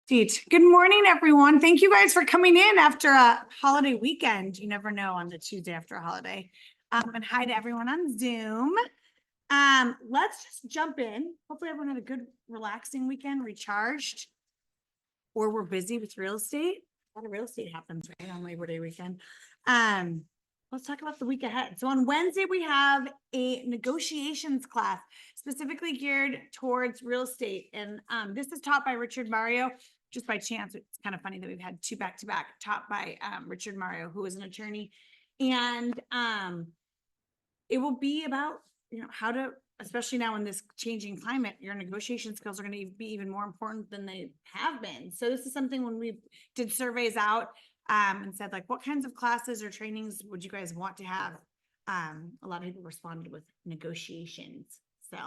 Good morning, everyone. Thank you guys for coming in after a holiday weekend. You never know on the Tuesday after a holiday. And hi to everyone on Zoom. Let's just jump in. Hopefully everyone had a good, relaxing weekend, recharged, or we're busy with real estate. A lot of real estate happens right on Labor Day weekend. Let's talk about the week ahead. So on Wednesday, we have a negotiations class specifically geared towards real estate. And this is taught by Richard Mario. Just by chance, it's kind of funny that we've had two back-to-back taught by Richard Mario, who is an attorney. And it will be about, how to, especially now in this changing climate, your negotiation skills are going to be even more important than they have been. So this is something when we did surveys out and said, like, what kinds of classes or trainings would you guys want to have? A lot of people responded with negotiations. So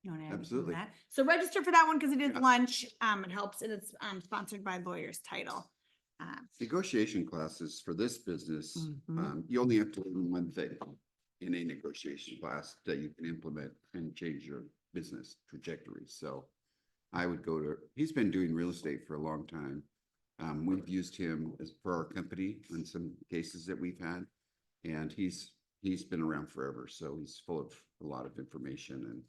you want to Absolutely. that? So register for that one because it is lunch. It helps, and it's sponsored by Lawyer's Title. Negotiation classes for this business, you only have to learn one thing in a negotiation class that you can implement and change your business trajectory. So I would go to, he's been doing real estate for a long time. We've used him for our company in some cases that we've had, and he's been around forever. So he's full of a lot of information and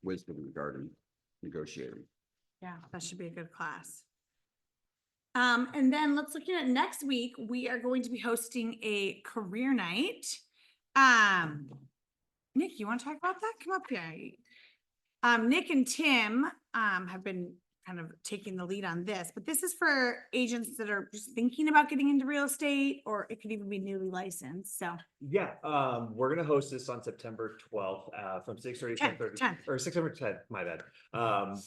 wisdom regarding negotiating. Yeah, that should be a good class. And then let's look at next week. We are going to be hosting a career night. Nick, you want to talk about that? Come up here. Nick and Tim have been kind of taking the lead on this, but this is for agents that are just thinking about getting into real estate, or it could even be newly licensed. So yeah, we're gonna host this on September 12th from 6:30 to 10:30 or 6:30 to 10. My bad. 6:30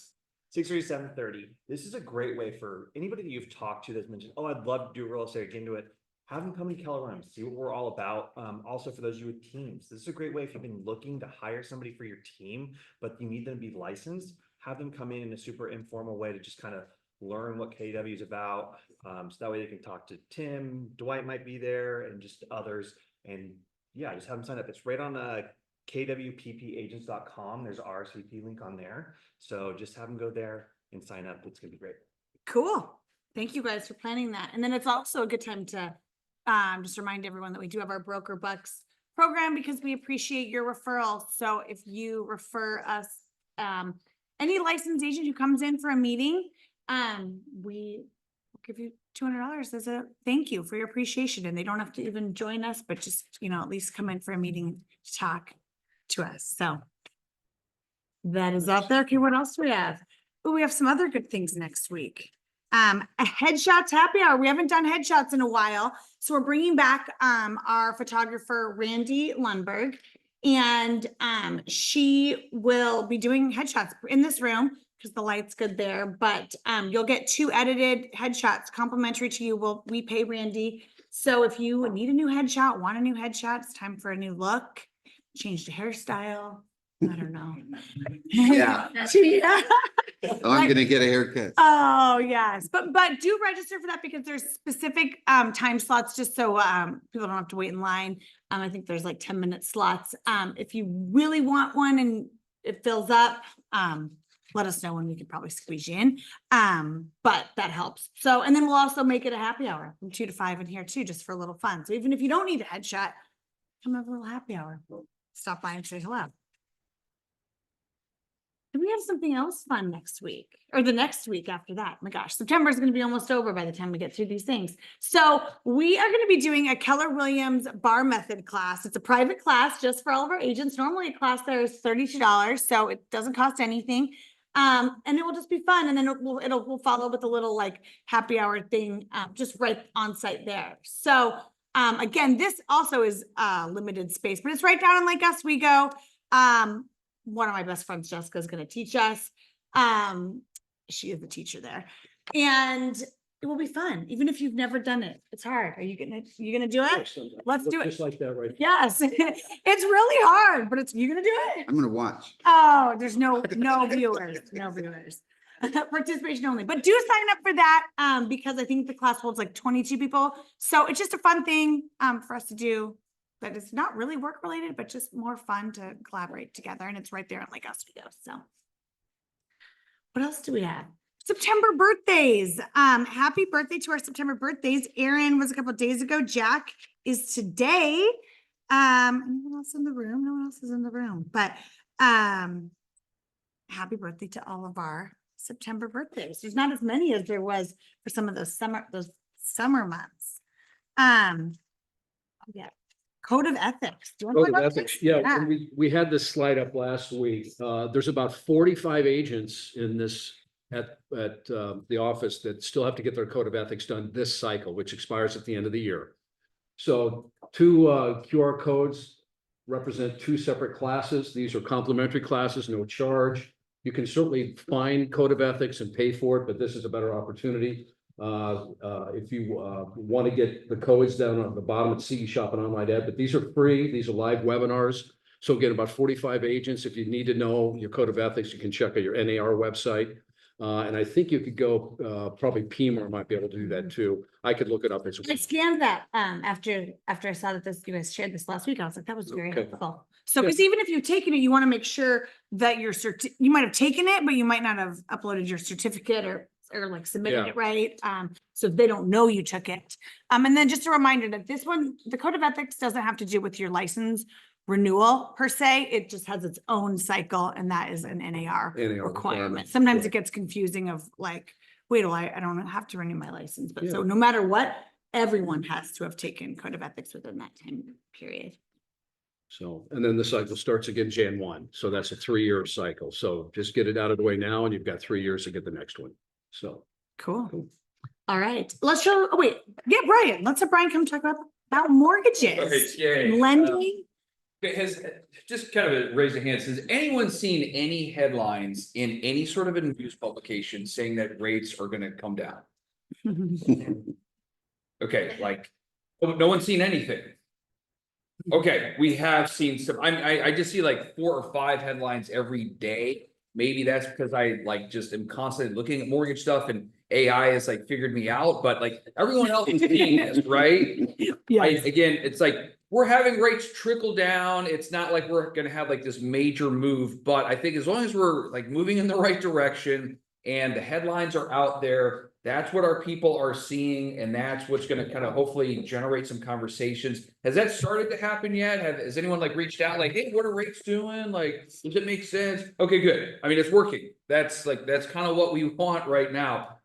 to 7:30. This is a great way for anybody that you've talked to that's mentioned, oh, I'd love to do real estate, get into it. Have them come to Keller Williams, see what we're all about. Also for those of you with teams, this is a great way if you've been looking to hire somebody for your team, but you need them to be licensed. Have them come in a super informal way to just kind of learn what KW is about. So that way they can talk to Tim, Dwight might be there, and just others. And yeah, just have them sign up. It's right on KWPPagents.com. There's an RSVP link on there. So just have them go there and sign up. It's going to be great. Cool. Thank you guys for planning that. And then it's also a good time to just remind everyone that we do have our Broker Bucks program because we appreciate your referrals. So if you refer us, any licensed agent who comes in for a meeting, we will give you $200 as a thank you for your appreciation. And they don't have to even join us, but just, at least come in for a meeting to talk to us. So that is out there. Okay, what else do we have? Oh, we have some other good things next week. A headshots happy hour. We haven't done headshots in a while. So we're bringing back our photographer, Randy Lundberg. And she will be doing headshots in this room because the light's good there. But you'll get 2 edited headshots complimentary to you. We pay Randy. So if you need a new headshot, want a new headshot, it's time for a new look, change the hairstyle. I don't know. Yeah. Yeah. Oh, I'm gonna get a haircut. Oh, yes. But do register for that because there's specific time slots just so people don't have to wait in line. I think there's like 10-minute slots. If you really want one and it fills up, let us know and we could probably squeeze you in. But that helps. So, and then we'll also make it a happy hour from 2 to 5 in here too, just for a little fun. So even if you don't need a headshot, come have a little happy hour. Stop by and say hello. Do we have something else fun next week or the next week after that? Oh my gosh, September is going to be almost over by the time we get through these things. So we are going to be doing a Keller Williams bar method class. It's a private class just for all of our agents. Normally a class there is $32, so it doesn't cost anything. And it will just be fun. And then we'll follow with a little like happy hour thing just right on site there. So again, this also is limited space, but it's right down in Lake Oswego. One of my best friends, Jessica, is going to teach us. She is the teacher there, and it will be fun. Even if you've never done it, it's hard. Are you gonna do it? Let's do it. Just like that, right? Yes, it's really hard, but you're gonna do it. I'm gonna watch. Oh, there's no viewers, no viewers. Participation only, but do sign up for that because I think the class holds like 22 people. So it's just a fun thing for us to do. That is not really work related, but just more fun to collaborate together. And it's right there in Lake Oswego. So what else do we have? September birthdays. Happy birthday to our September birthdays. Aaron was a couple of days ago. Jack is today. Anyone else in the room? No one else is in the room, but happy birthday to all of our September birthdays. There's not as many as there was for some of those summer months. Yeah. Code of ethics. Do you want to Code talk of about ethics, this? yeah, and we had this slide up last week. There's about 45 agents in this at the office that still have to get their code of ethics done this cycle, which expires at the end of the year. So two QR codes represent two separate classes. These are complimentary classes, no charge. You can certainly find code of ethics and pay for it, but this is a better opportunity. If you want to get the codes down on the bottom at CE Shop and Online Ed, but these are free. These are live webinars. So again, about 45 agents. If you need to know your code of ethics, you can check out your NAR website. And I think you could go, probably PMR might be able to do that too. I could look it up as I well. scanned that after I saw that you guys shared this last week. I was like, that was very Okay. helpful. So because even if you've taken it, you want to make sure that you might have taken it, but you might not have uploaded your certificate or like submitted Yeah. it right. So they don't know you took it. And then just a reminder that this one, the code of ethics doesn't have to do with your license renewal per se. It just has its own cycle, and that is an NAR NAR requirement. requirement. Sometimes Right. it gets confusing of like, wait, well, I don't have to renew my license, but so Yeah. no matter what, everyone has to have taken code of ethics within that time period. So, and then the cycle starts again Jan 1. So that's a 3-year cycle. So just get it out of the way now and you've got 3 years to get the next one. So. Cool. All right, let's show, oh wait, get Brian. Let's have Brian come talk about mortgages. Okay, Lending. has just kind of raise a hand. Has anyone seen any headlines in any sort of a news publication saying that rates are going to come down? Okay, like no one's seen anything. Okay, we have seen some. I just see like 4 or 5 headlines every day. Maybe that's because I like just am constantly looking at mortgage stuff and AI has like figured me out. But like everyone else is seeing this, right? Yes. Again, it's like we're having rates trickle down. It's not like we're going to have like this major move, but I think as long as we're like moving in the right direction and the headlines are out there, that's what our people are seeing. And that's what's going to kind of hopefully generate some conversations. Has that started to happen yet? Has anyone like reached out like, hey, what are rates doing? Like, does it make sense? Okay, good. I mean, it's working. That's kind of what we want right now.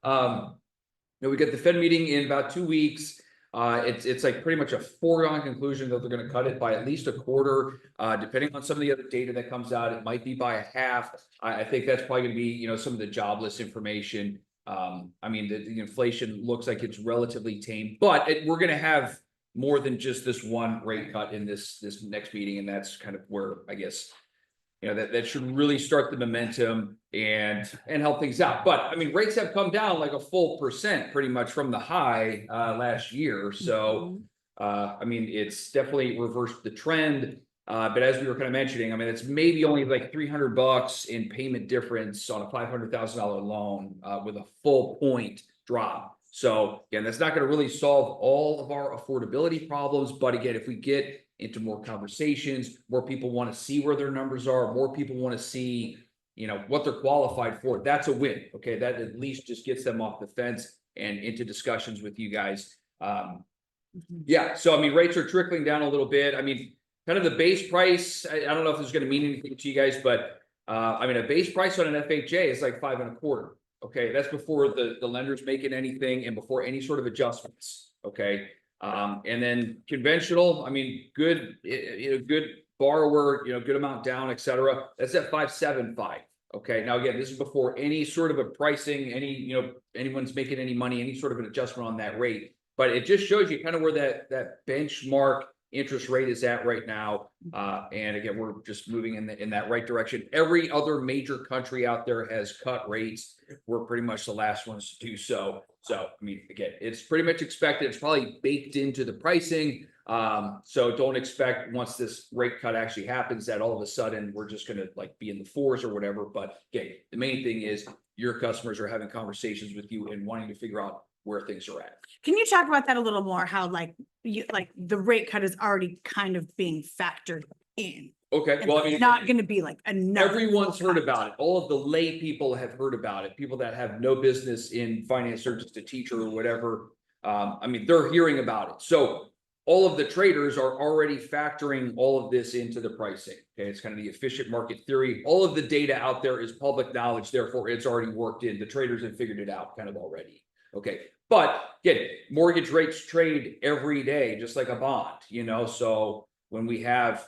We got the Fed meeting in about 2 weeks. It's like pretty much a foregone conclusion that they're going to cut it by at least a quarter, depending on some of the other data that comes out. It might be by a half. I think that's probably going to be, some of the jobless information. I mean, the inflation looks like it's relatively tame, but we're going to have more than just this one rate cut in this next meeting, and that's kind of where I guess that should really start the momentum and help things out. But I mean, rates have come down like a full percent pretty much from the high last year. So I mean, it's definitely reversed the trend. But as we were kind of mentioning, I mean, it's maybe only like $300 in payment difference on a $500,000 loan with a full point drop. So again, that's not going to really solve all of our affordability problems. But again, if we get into more conversations, more people want to see where their numbers are, more people want to see, what they're qualified for, that's a win. Okay, that at least just gets them off the fence and into discussions with you guys. Yeah, so I mean, rates are trickling down a little bit. I mean, kind of the base price, I don't know if this is going to mean anything to you guys, but I mean, a base price on an FHA is like 5.25. Okay, that's before the lender's making anything and before any sort of adjustments. Okay. And then conventional, I mean, good, good borrower, good amount down, et cetera. That's at 5.75. Okay. Now, again, this is before any sort of a pricing, anyone's making any money, any sort of an adjustment on that rate. But it just shows you kind of where that benchmark interest rate is at right now. And again, we're just moving in that right direction. Every other major country out there has cut rates. We're pretty much the last ones to do so. So, I mean, again, it's pretty much expected. It's probably baked into the pricing. So don't expect once this rate cut actually happens that all of a sudden we're just going to like be in the 4s or whatever. But again, the main thing is your customers are having conversations with you and wanting to figure out where things are at. Can you talk about that a little more? How the rate cut is already kind of being factored in? Okay, well, I mean. It's not gonna be like another. Everyone's full heard cut. about it. All of the lay people have heard about it. People that have no business in finance or just a teacher or whatever. I mean, they're hearing about it. So all of the traders are already factoring all of this into the pricing. Okay, it's kind of the efficient market theory. All of the data out there is public knowledge. Therefore, it's already worked in. The traders have figured it out kind of already. Okay, but again, mortgage rates trade every day, just like a bond, so when we have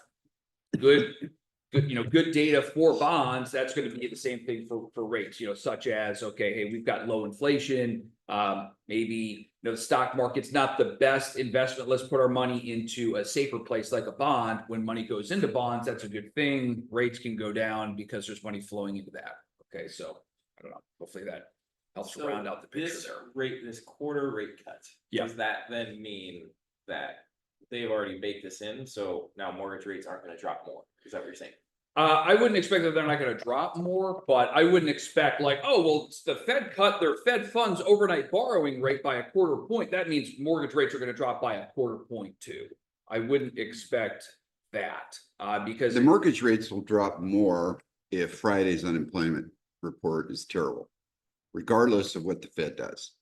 good, good data for bonds, that's going to be the same thing for rates, such as, okay, hey, we've got low inflation, maybe, the stock market's not the best investment. Let's put our money into a safer place like a bond. When money goes into bonds, that's a good thing. Rates can go down because there's money flowing into that. Okay, so I don't know. Hopefully that helps So round out the picture this there. this quarter rate cut. Yeah. Does that then mean that they've already baked this in, so now mortgage rates aren't gonna drop more? Is that what you're saying? I wouldn't expect that they're not going to drop more, but I wouldn't expect like, oh, well, the Fed cut their Fed funds overnight borrowing rate by 1/4 point. That means mortgage rates are going to drop by 1/4 point too. I wouldn't expect that because The mortgage rates will drop more if Friday's unemployment report is terrible, regardless of what the Fed does.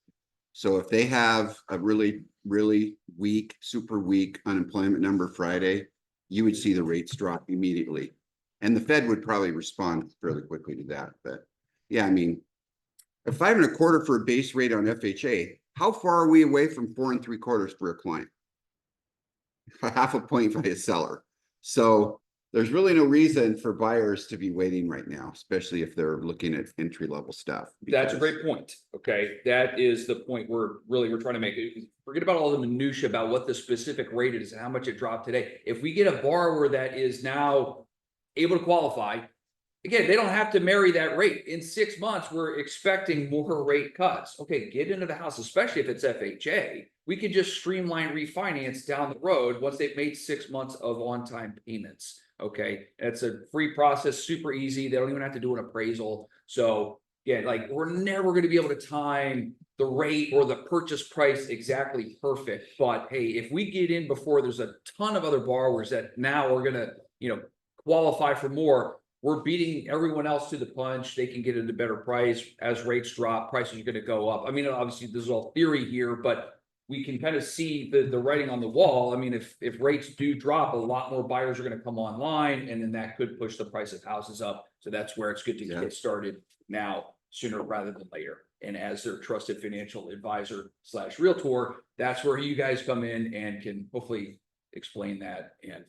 So if they have a really, really weak, super weak unemployment number Friday, you would see the rates drop immediately. And the Fed would probably respond fairly quickly to that. But yeah, I mean, a 5 1/4 for a base rate on FHA, how far are we away from 4 3/4 for a client? 1/2 point by a seller. So there's really no reason for buyers to be waiting right now, especially if they're looking at entry level stuff. that's a because- great point. Okay, that is the point we're trying to make. Forget about all the minutia about what the specific rate is and how much it dropped today. If we get a borrower that is now able to qualify, again, they don't have to marry that rate. In 6 months, we're expecting more rate cuts. Okay, get into the house, especially if it's FHA. We could just streamline refinance down the road once they've made 6 months of on-time payments. Okay, it's a free process, super easy. They don't even have to do an appraisal. So yeah, like we're never going to be able to time the rate or the purchase price exactly perfect. But hey, if we get in before there's a ton of other borrowers that now are going to, qualify for more, we're beating everyone else to the punch. They can get at a better price. As rates drop, prices are going to go up. I mean, obviously this is all theory here, but we can kind of see the writing on the wall. I mean, if rates do drop, a lot more buyers are going to come online, and then that could push the price of houses up. So that's where it's good to get started now, sooner rather than later. And as their trusted financial advisor / realtor, that's where you guys come in and can hopefully explain that. And,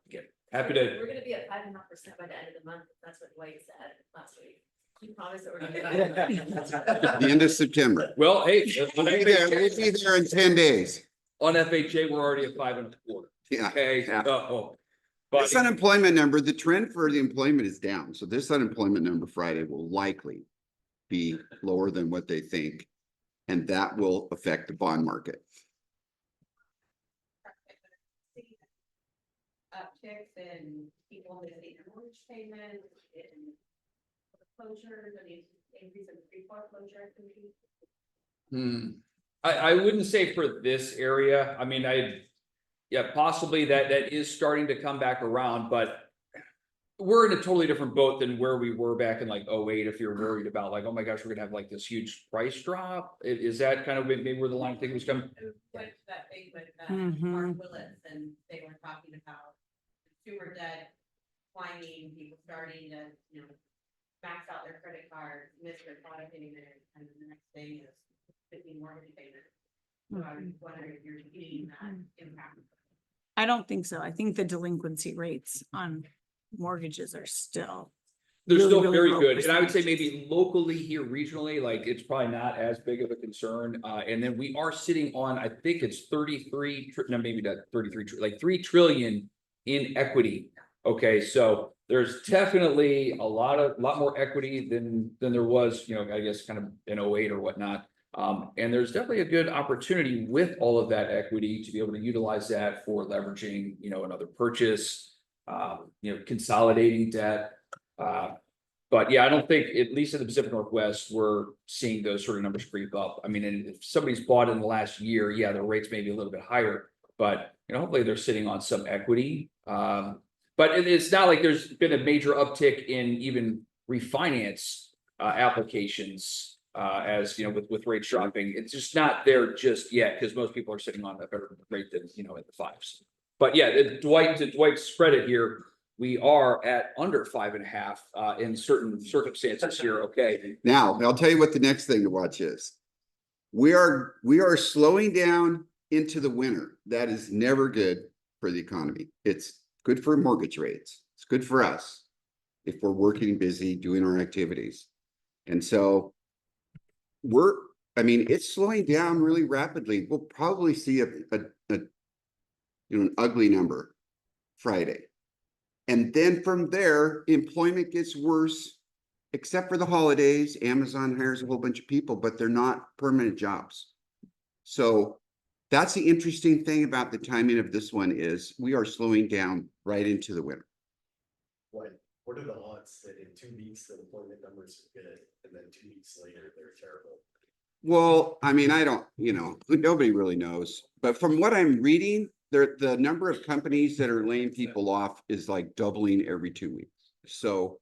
again, happy to. We're gonna be at 5.5% by the end of the month. That's what Wade said last week. He promised that we're gonna be. The end of September. Well, hey, We'll be there in 10 days. on FHA, we're already at 5 1/4. Yeah. Okay. Yeah. But This unemployment number, the trend for the employment is down. So this unemployment number Friday will likely be lower than what they think. And that will affect the bond market. Upticks in people missing their mortgage payments, in foreclosures, I mean, increase in pre-foreclosure activity. I wouldn't say for this area. I mean, yeah, possibly that is starting to come back around, but we're in a totally different boat than where we were back in like 08. If you're worried about like, oh my gosh, we're gonna have like this huge price drop. Is that kind of maybe where the line of thinking was coming? Went to that thing with Mhm. Mark Willis, and they were talking about consumer debt climbing, people starting to, max out their credit cards, miss their product payment, and the next thing is 50 mortgage payment. So I was wondering if you're seeing that impact. I don't think so. I think the delinquency rates on mortgages are still. They're really, still really very low good. And I would say percentages. maybe locally here regionally, like it's probably not as big of a concern. And then we are sitting on, I think it's 33, no, maybe not 33, like 3 trillion in equity. Okay, so there's definitely a lot more equity than there was, I guess kind of in 08 or whatnot. And there's definitely a good opportunity with all of that equity to be able to utilize that for leveraging, another purchase, consolidating debt. But yeah, I don't think, at least in the Pacific Northwest, we're seeing those sort of numbers creep up. I mean, and if somebody's bought in the last year, yeah, their rates may be a little bit higher, but hopefully they're sitting on some equity. But it's not like there's been a major uptick in even refinance applications as you know, with rates dropping. It's just not there just yet because most people are sitting on a better rate than you know at the fives. But yeah, to Dwight's credit here, we are at under 5.5 in certain circumstances here. Okay. Now, I'll tell you what the next thing to watch is. We are slowing down into the winter. That is never good for the economy. It's good for mortgage rates. It's good for us if we're working busy, doing our activities. And so it's slowing down really rapidly. We'll probably see an ugly number Friday. And then from there, employment gets worse, except for the holidays. Amazon hires a whole bunch of people, but they're not permanent jobs. So that's the interesting thing about the timing of this one is we are slowing down right into the winter. What are the odds that in 2 weeks the employment numbers are good and then 2 weeks later they're terrible? Well, I don't, nobody really knows. But from what I'm reading, the number of companies that are laying people off is like doubling every 2 weeks. So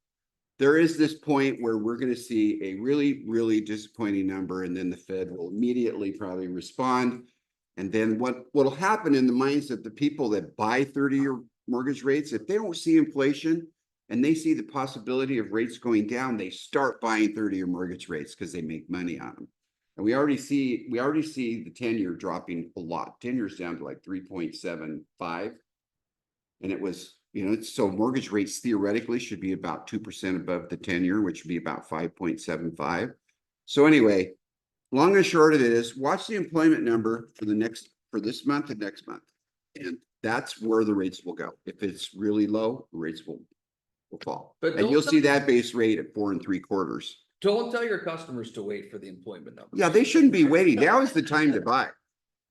there is this point where we're going to see a really, really disappointing number, and then the Fed will immediately probably respond. And then what'll happen in the minds of the people that buy 30-year mortgage rates, if they don't see inflation and they see the possibility of rates going down, they start buying 30-year mortgage rates because they make money on them. And we already see the 10-year dropping a lot. 10-year's down to like 3.75. And it was, so mortgage rates theoretically should be about 2% above the 10-year, which would be about 5.75. So anyway, long and short of it is watch the employment number for this month and next month. And that's where the rates will go. If it's really low, the rates will fall. And you'll see that base rate at 4 3/4. Don't tell your customers to wait for the employment numbers. Yeah, they shouldn't be waiting. Now is the time to buy.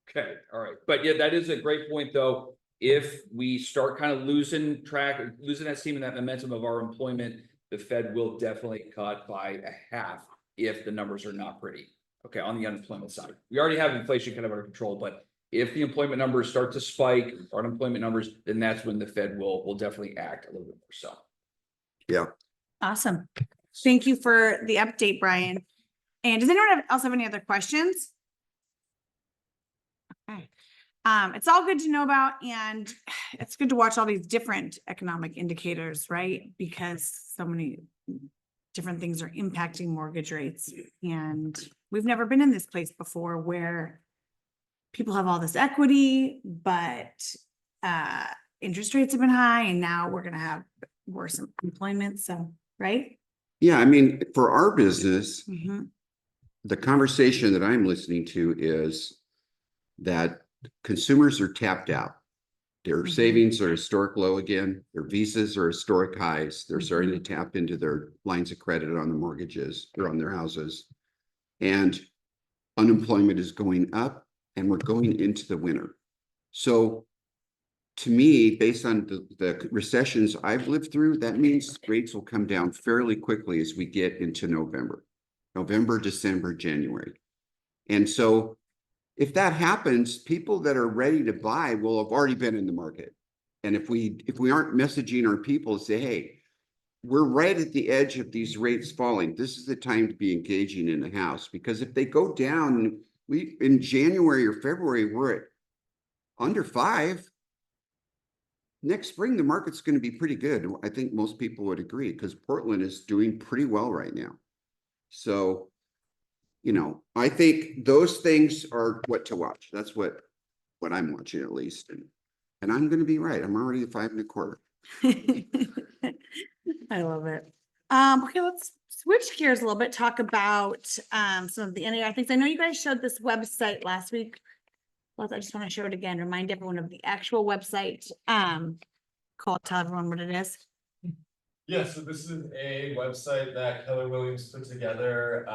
Okay, all right. But yeah, that is a great point, though. If we start kind of losing that steam and that momentum of our employment, the Fed will definitely cut by 1/2 if the numbers are not pretty. Okay, on the unemployment side. We already have inflation kind of under control, but if the employment numbers start to spike, our unemployment numbers, then that's when the Fed will definitely act a little bit more so. Yeah. Awesome. Thank you for the update, Brian. And does anyone else have any other questions? Okay. It's all good to know about, and it's good to watch all these different economic indicators, right? Because so many different things are impacting mortgage rates, and we've never been in this place before where people have all this equity, but interest rates have been high, and now we're going to have worse employment. So, right? Yeah, for our business, the conversation that I'm listening to is that consumers are tapped out. Their savings are historic low again. Their visas are historic highs. They're starting to tap into their lines of credit on the mortgages or on their houses. And unemployment is going up, and we're going into the winter. So to me, based on the recessions I've lived through, that means rates will come down fairly quickly as we get into November, December, January. And so if that happens, people that are ready to buy will have already been in the market. And if we aren't messaging our people to say, hey, we're right at the edge of these rates falling, this is the time to be engaging in the house. Because if they go down, in January or February, we're at under 5. Next spring, the market's going to be pretty good. I think most people would agree because Portland is doing pretty well right now. So, I think those things are what to watch. That's what I'm watching at least. And I'm going to be right. I'm already at 5 1/4. I love it. Okay, let's switch gears a little bit, talk about some of the NAR things. I know you guys showed this website last week. Well, I just want to show it again, remind everyone of the actual website. Tell everyone what it is. Yeah, so this is a website that Keller Williams put together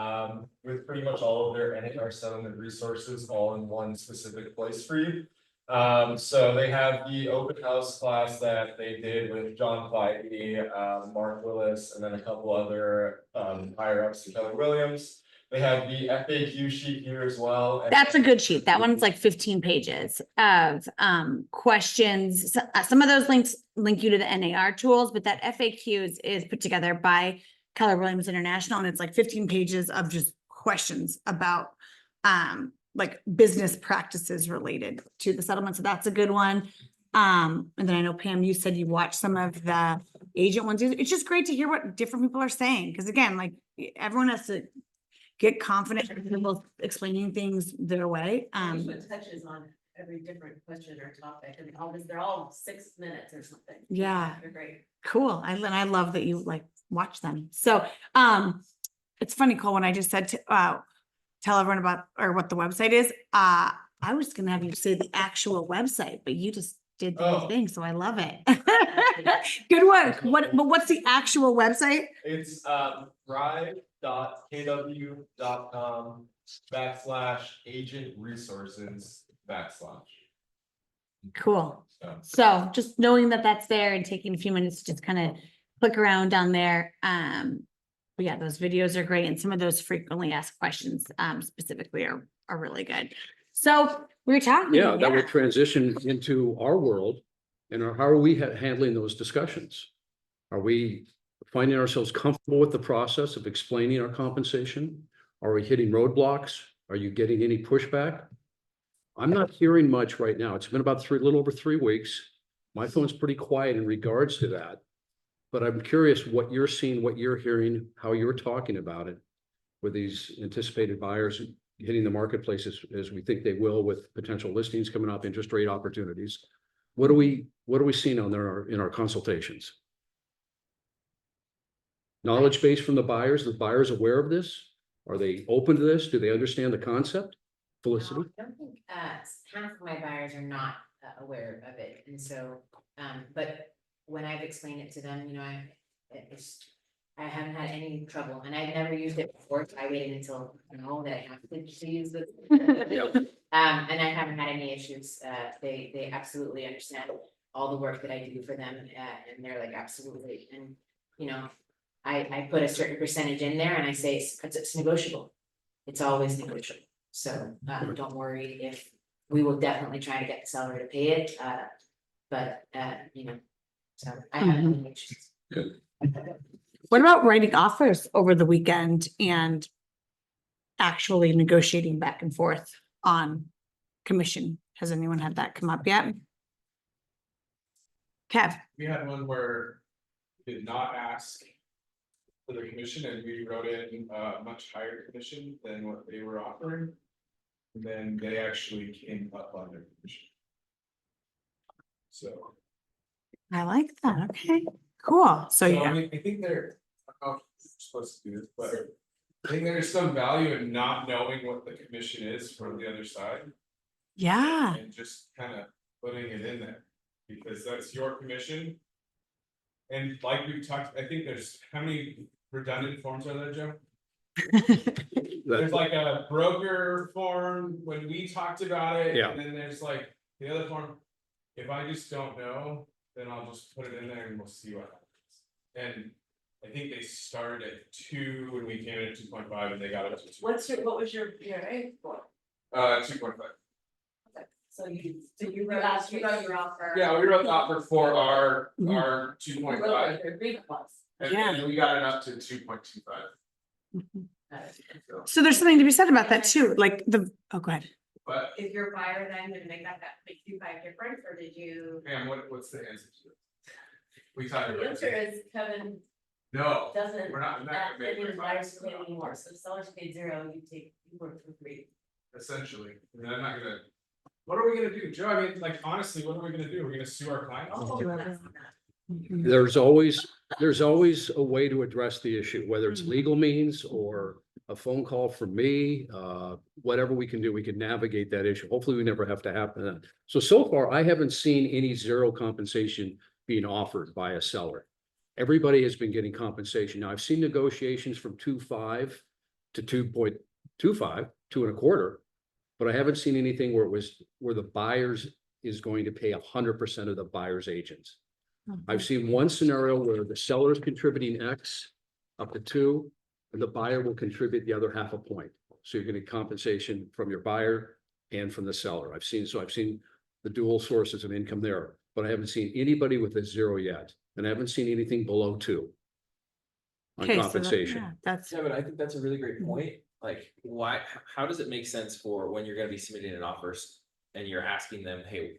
with pretty much all of their NAR settlement resources all in one specific place for you. So they have the open house class that they did with John Clyde, Mark Willis, and then a couple other higher ups to Keller Williams. They have the FAQ sheet here as well. and- That's a good sheet. That one's like 15 pages of questions. Some of those links link you to the NAR tools, but that FAQ is put together by Keller Williams International, and it's like 15 pages of just questions about like business practices related to the settlement. So that's a good one. And then I know Pam, you said you watched some of the agent ones. It's just great to hear what different people are saying. Cause again, like everyone has to get confident in people explaining things their way. It touches on every different question or topic, and they're all 6 minutes or something. Yeah. They're great. Cool. I love that you like watch them. So, it's funny, Cole, when I just said to, tell everyone about, or what the website is, I was gonna have you say the actual website, but you just did the whole Oh. thing, so I love it. Good work. But what's the actual website? It's thrive.kw.com/agent resources /. Cool. So. So just knowing that that's there and taking a few minutes to just kind of click around down there. But yeah, those videos are great. And some of those frequently asked questions, specifically are really good. So we were talking. Yeah, that would transition into our world. And how are we handling those discussions? Are we finding ourselves comfortable with the process of explaining our compensation? Are we hitting roadblocks? Are you getting any pushback? I'm not hearing much right now. It's been about a little over 3 weeks. My phone's pretty quiet in regards to that. But I'm curious what you're seeing, what you're hearing, how you're talking about it with these anticipated buyers hitting the marketplace as we think they will, with potential listings coming up, interest rate opportunities. What are we seeing on there in our consultations? Knowledge base from the buyers aware of this? Are they open to this? Do they understand the concept? Felicity? No, I don't think half of my buyers are not aware of it, and so, but when I've explained it to them, I haven't had any trouble, and I've never used it before, so I waited until I know that I have to use it. And I haven't had any issues. They absolutely understand all the work that I do for them, and they're like, absolutely, and I put a certain percentage in there and I say it's negotiable. It's always negotiable. So don't worry, if we will definitely try to get the seller to pay it. But so I haven't had any issues. Good. What about writing offers over the weekend and actually negotiating back and forth on commission? Has anyone had that come up yet? Kev? We had one where we did not ask for the commission, and we wrote in a much higher commission than what they were offering. And then they actually came up on their commission. So. I like that. Okay, cool. So I yeah, mean, I think they're, I don't know if we're supposed to do this, but I think there's some value in not knowing what the commission is from the other side. yeah. And just kind of putting it in there, because that's your commission. And like we've talked, I think there's, how many redundant forms are there, Joe? There's like a broker form when we talked about it, Yeah. and then there's like the other form. If I just don't know, then I'll just put it in there and we'll see what happens. And I think they started at 2 when we came in at 2.5, and they got it to 2. What was your PRA for? 2.5. So you wrote your offer. Yeah, we wrote the offer for our Mhm. our You wrote 2.5, what your agreement was. and we got it up to 2.25. So there's something to be said about that too, like oh, go ahead. But Is your buyer then gonna make that big 2.5 difference, or did you? Pam, what's the answer to it? We talked The about answer it. is Kevin No, doesn't. we're not gonna ask make any of the it buyers to pay anymore, so if sellers paid 0, you work for 3. essentially. I mean, I'm not gonna. What are we gonna do, Joe? I mean, like, honestly, what are we gonna do? We're gonna sue our clients? Oh, that's not. There's always a way to address the issue, whether it's Mhm. legal means or a phone call from me, whatever we can do, we can navigate that issue. Hopefully, we never have to happen. So far, I haven't seen any zero compensation being offered by a seller. Everybody has been getting compensation. Now, I've seen negotiations from 2.5 to 2.25, 2.25. But I haven't seen anything where the buyers is going to pay 100% of the buyer's agents. I've seen one scenario where the seller is contributing X up to 2, and the buyer will contribute the other half a point. So you're getting compensation from your buyer and from the seller. I've seen the dual sources of income there, but I haven't seen anybody with a 0 yet, and I haven't seen anything below 2 on Okay, so compensation. that's, Yeah, but I think that's a really great point. Like, why, how does it make sense for when you're gonna be submitting an offer and you're asking them, hey,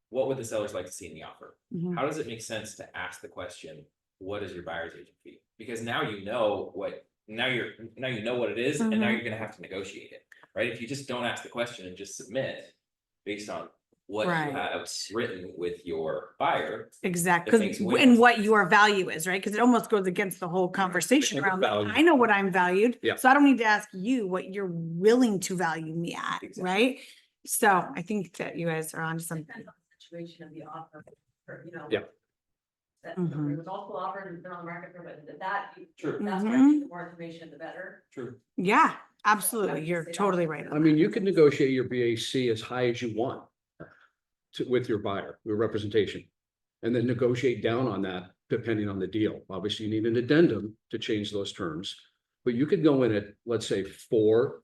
what would the sellers like to see in the offer? Mhm. How does it make sense to ask the question, what is your buyer's agent fee? Because now you know what, now you know what it is, and now Mhm. you're gonna have to negotiate it, right? If you just don't ask the question and just submit based on what you Right. have written with your buyer. exactly, thing's and wins. what your value is, right? Because it almost goes against the whole conversation Yeah, around, like, value. I know what I'm valued. Yeah. So I don't need to ask you what you're willing to value me at, Exactly. right? So I think that you guys are onto something. Depends on the situation of the offer, Yeah. That, Mhm. there was multiple offers and been on the market for, but True. that's Mhm. where the more information, the better. True. Yeah, absolutely. You're totally right. I mean, you can negotiate your BAC as high as you want with your buyer, your representation, and then negotiate down on that depending on the deal. Obviously, you need an addendum to change those terms, but you could go in at, let's say, 4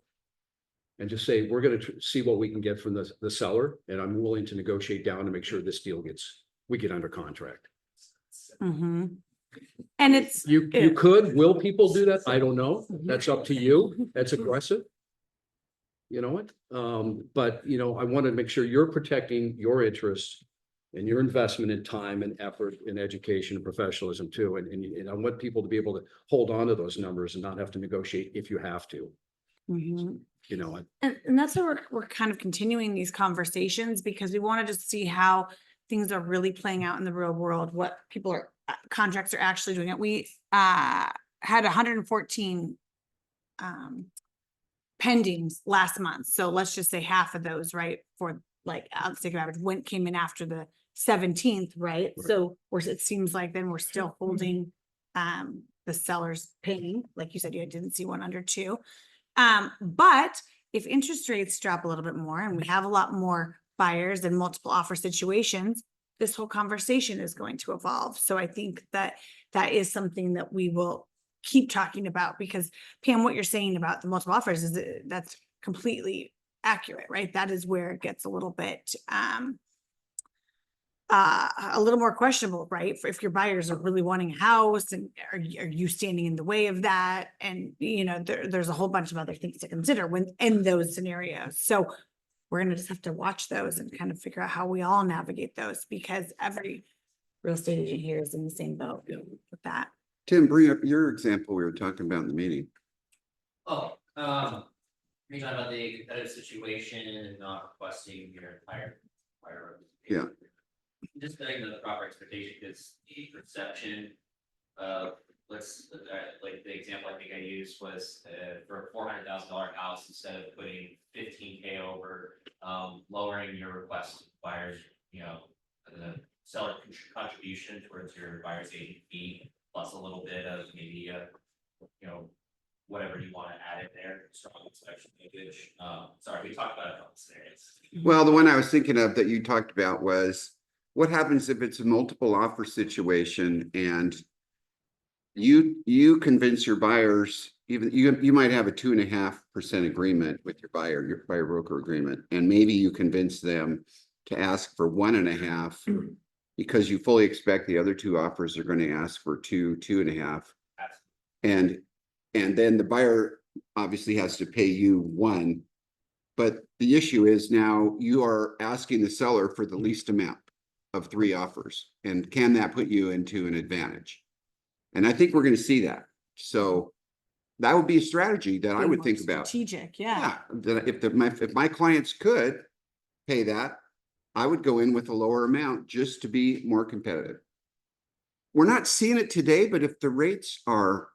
and just say, we're going to see what we can get from the seller, and I'm willing to negotiate down to make sure this deal we get under contract. Mhm. And it's. You will people do that? I don't know. That's up to you. That's aggressive. You know what? But I want to make sure you're protecting your interests and your investment in time and effort in education and professionalism too. And I want people to be able to hold on to those numbers and not have to negotiate if you have to, Mhm. and And that's why we're kind of continuing these conversations, because we want to just see how things are really playing out in the real world, what people are, contracts are actually doing it. We had 114 pendings last month. So let's just say half of those, right? For like, let's take an average, came in after the 17th, right? Right. So it seems like then we're still holding the sellers paying, like you said, you didn't see one under 2. But if interest rates drop a little bit more and we have a lot more buyers and multiple offer situations, this whole conversation is going to evolve. So I think that is something that we will keep talking about, because Pam, what you're saying about the multiple offers is that's completely accurate, right? That is where it gets a little bit a little more questionable, right? If your buyers are really wanting a house, and are you standing in the way of that? And there's a whole bunch of other things to consider when in those scenarios. So we're gonna just have to watch those and kind of figure out how we all navigate those, because every real estate agent here is in the same boat with that. Tim, bring up your example we were talking about in the meeting. Oh, you're talking about the competitive situation and not requesting your entire. Yeah. Just setting the proper expectation, because the perception of, like the example I think I used was for a $400,000 house, instead of putting 15K over, lowering your request buyers, the seller contribution towards your buyer's agent fee, plus a little bit of maybe whatever you want to add in there, strong inspection language. Sorry, we talked about a couple scenarios. Well, the one I was thinking of that you talked about was, what happens if it's a multiple offer situation and you convince your buyers, even you might have a 2.5% agreement with your buyer broker agreement, and maybe you convince them to ask for 1.5 because you fully expect the other 2 offers are going to ask for 2.5. And then the buyer obviously has to pay you 1. But the issue is now you are asking the seller for the least amount of 3 offers. And can that put you into an advantage? And I think we're going to see that. So that would be a strategy that I would think about. Strategic, yeah. That if my clients could pay that, I would go in with a lower amount just to be more competitive. We're not seeing it today, but if the rates are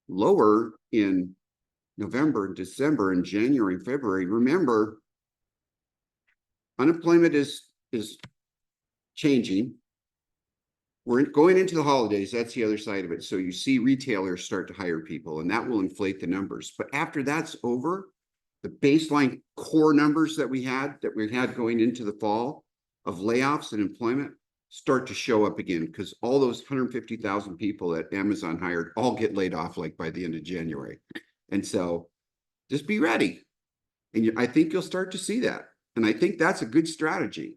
lower in November, December, and January, and February, remember, unemployment is changing. We're going into the holidays. That's the other side of it. So you see retailers start to hire people, and that will inflate the numbers. But after that's over, the baseline core numbers that we had going into the fall of layoffs and employment start to show up again, because all those 150,000 people that Amazon hired all get laid off like by the end of January. And so just be ready. And I think you'll start to see that. And I think that's a good strategy.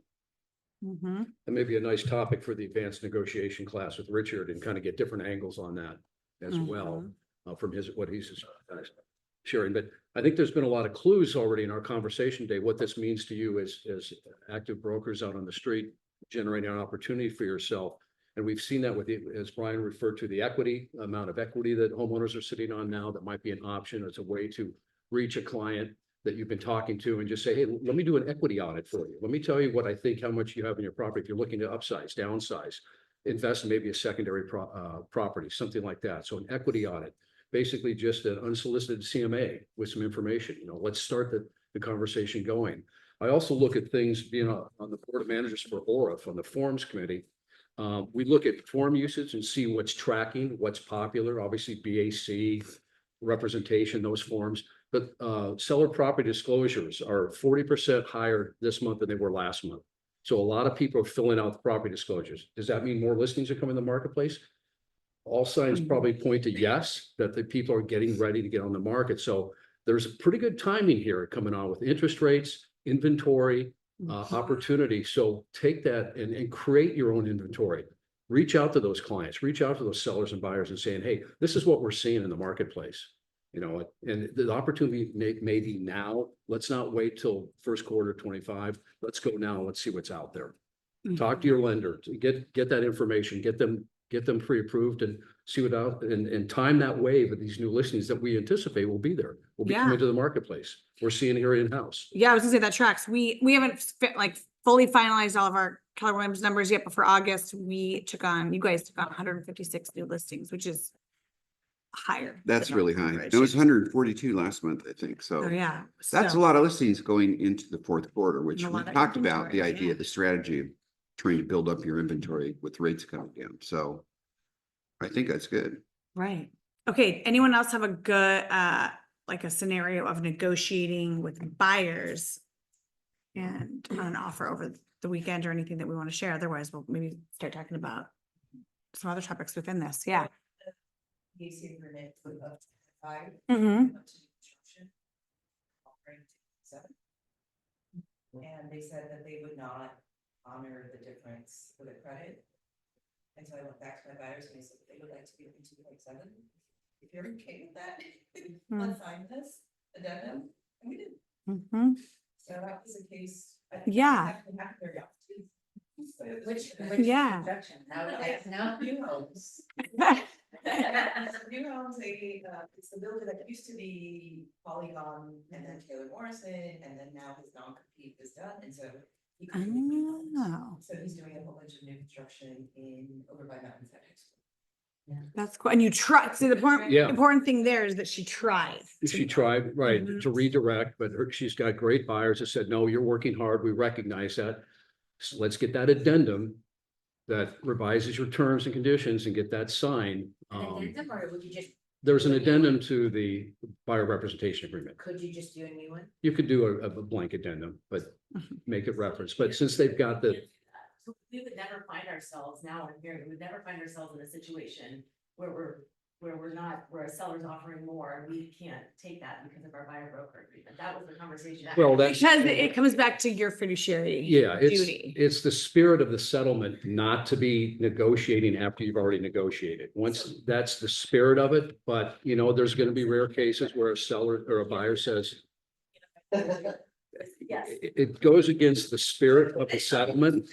Mhm. That may be a nice topic for the advanced negotiation class with Richard and kind of get different angles on that as well, from what he's sharing. But I think there's been a lot of clues already in our conversation today, what this means to you as active brokers out on the street, generating an opportunity for yourself. And we've seen that with, as Brian referred to, the amount of equity that homeowners are sitting on now, that might be an option as a way to reach a client that you've been talking to and just say, hey, let me do an equity audit for you. Let me tell you what I think, how much you have in your property. If you're looking to upsize, downsize, invest in maybe a secondary property, something like that. So an equity audit, basically just an unsolicited CMA with some information. Let's start the conversation going. I also look at things being on the board of managers for ORIF on the forms committee. We look at form usage and see what's tracking, what's popular, obviously BAC, representation, those forms. But seller property disclosures are 40% higher this month than they were last month. So a lot of people are filling out the property disclosures. Does that mean more listings are coming to the marketplace? All signs probably point to yes, that the people are getting ready to get on the market. So there's a pretty good timing here coming on with interest rates, inventory, opportunity. So take that and create your own inventory. Reach out to those clients, reach out to those sellers and buyers and saying, hey, this is what we're seeing in the marketplace. And the opportunity may be now. Let's not wait till first quarter 25. Let's go now. Let's see what's out there. Talk to your lender to get that information, get them pre-approved and see what out and time that wave of these new listings that we anticipate will be there. Will be coming to the marketplace. We're seeing here in-house. Yeah, I was gonna say that tracks. We haven't fully finalized all of our Keller Williams numbers yet, but for August, you guys took on 156 new listings, which is higher. That's than really high. average. It was 142 last month, I think. Oh, So yeah. that's a lot of listings going into the fourth quarter, which And a we lot of talked about inventory, the idea, yeah. the strategy of trying to build up your inventory with rates coming down. So I think that's good. Right. Okay. Anyone else have a good, like a scenario of negotiating with buyers and on an offer over the weekend or anything that we want to share? Otherwise, we'll maybe start talking about some other topics within this. Yeah. Mm-hmm. And they said that they would not honor the difference for the credit. And so I went back to my buyers and they said that they would like to be in 2.7. If you're okay with that, let's sign this addendum. And we did. Mm-hmm. So that was the case. Yeah. That can happen very often. Which Yeah. objection? No. New homes. New homes, it's the builder that used to be Polygon and then Taylor Morrison, and then now his non-compete is done, and so he couldn't make new homes. Oh, So he's doing a whole bunch of new construction over by Mountain Side High School. that's cool. And you try. So the important thing there is that she tried. She tried, right, Mhm. to redirect, but she's got great buyers that said, no, you're working hard. We recognize that. So let's get that addendum that revises your terms and conditions and get that signed. An addendum, or would you just, There's an addendum to the buyer representation agreement. could you just do a new one? You could do a blank addendum, but make it reference. But since they've got the, We would never find ourselves now, I'm hearing, we would never find ourselves in a situation where a seller's offering more, and we can't take that because of our buyer broker agreement. That was the conversation. well, that's. Because it comes back to your fiduciary Yeah, duty. it's the spirit of the settlement not to be negotiating after you've already negotiated. Once that's the spirit of it, but there's going to be rare cases where a seller or a buyer says Yes. it goes against the spirit of the settlement.